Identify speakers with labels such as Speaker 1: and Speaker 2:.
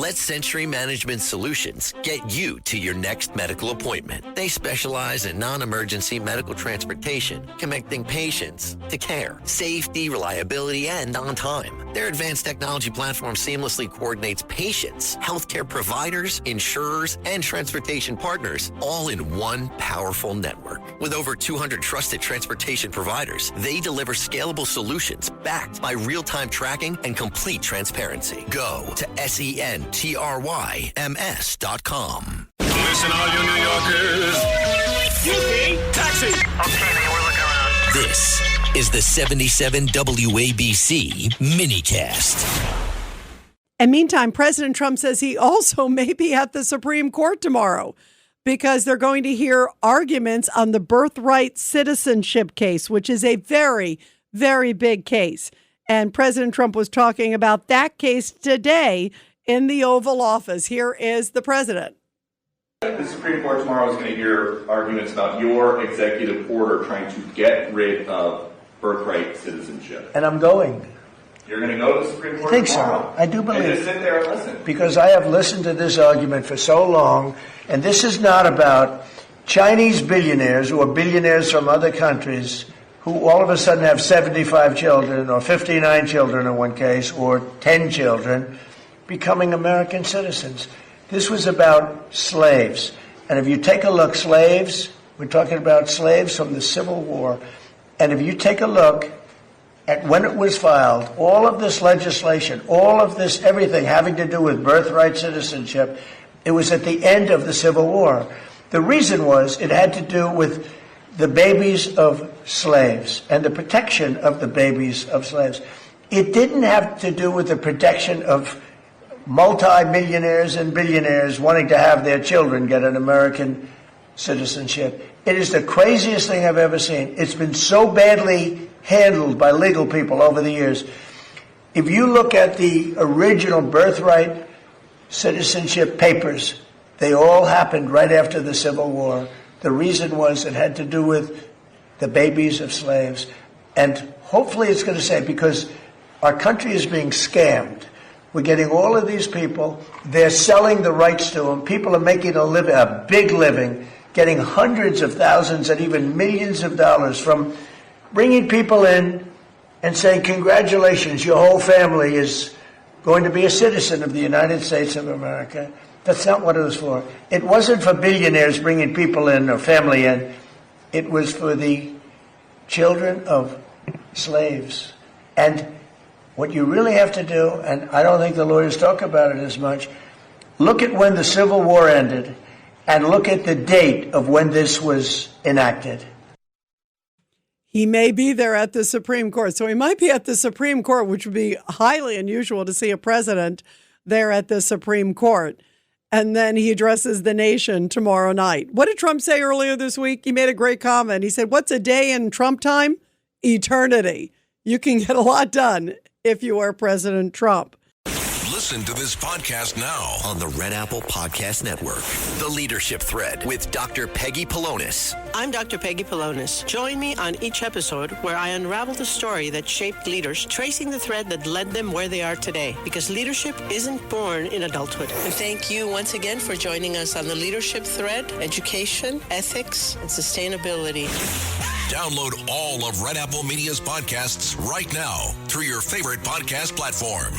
Speaker 1: Let Century Management Solutions get you to your next medical appointment. They specialize in non-emergency medical transportation, connecting patients to care, safety, reliability, and on time. Their advanced technology platform seamlessly coordinates patients, healthcare providers, insurers, and transportation partners all in one powerful network. With over 200 trusted transportation providers, they deliver scalable solutions backed by real-time tracking and complete transparency. Go to SENTRYMS.com.
Speaker 2: Listen, all you New Yorkers. Taxi!
Speaker 3: Okay, man, we're looking around.
Speaker 1: This is the 77 WABC minicast.
Speaker 4: And meantime, President Trump says he also may be at the Supreme Court tomorrow because they're going to hear arguments on the Birthright citizenship case, which is a very, very big case. And President Trump was talking about that case today in the Oval Office. Here is the president.
Speaker 5: The Supreme Court tomorrow is going to hear arguments about your executive order trying to get rid of birthright citizenship.
Speaker 6: And I'm going.
Speaker 5: You're going to go to the Supreme Court
Speaker 6: I think
Speaker 5: tomorrow?
Speaker 6: so. I do believe.
Speaker 5: And just sit there and listen.
Speaker 6: Because I have listened to this argument for so long, and this is not about Chinese billionaires or billionaires from other countries who all of a sudden have 75 children or 59 children in one case or 10 children becoming American citizens. This was about slaves. And if you take a look, slaves, we're talking about slaves from the Civil War. And if you take a look at when it was filed, all of this legislation, all of this, everything having to do with birthright citizenship, it was at the end of the Civil War. The reason was it had to do with the babies of slaves and the protection of the babies of slaves. It didn't have to do with the protection of multi-millionaires and billionaires wanting to have their children get an American citizenship. It is the craziest thing I've ever seen. It's been so badly handled by legal people over the years. If you look at the original birthright citizenship papers, they all happened right after the Civil War. The reason was it had to do with the babies of slaves. And hopefully it's going to say, because our country is being scammed. We're getting all of these people. They're selling the rights to them. People are making a big living, getting hundreds of thousands and even millions of dollars from bringing people in and saying, congratulations, your whole family is going to be a citizen of the United States of America. That's not what it was for. It wasn't for billionaires bringing people in or family in. It was for the children of slaves. And what you really have to do, and I don't think the lawyers talk about it as much, look at when the Civil War ended and look at the date of when this was enacted.
Speaker 4: He may be there at the Supreme Court. So he might be at the Supreme Court, which would be highly unusual to see a president there at the Supreme Court. And then he addresses the nation tomorrow night. What did Trump say earlier this week? He made a great comment. He said, what's a day in Trump time? Eternity. You can get a lot done if you are President Trump.
Speaker 2: Listen to this podcast now
Speaker 1: On the Red Apple Podcast Network. The Leadership Thread with Dr. Peggy Polonis.
Speaker 7: I'm Dr. Peggy Polonis. Join me on each episode where I unravel the story that shaped leaders, tracing the thread that led them where they are today. Because leadership isn't born in adulthood. And thank you once again for joining us on the Leadership Thread, education, ethics, and sustainability.
Speaker 2: Download all of Red Apple Media's podcasts right now through your favorite podcast platform.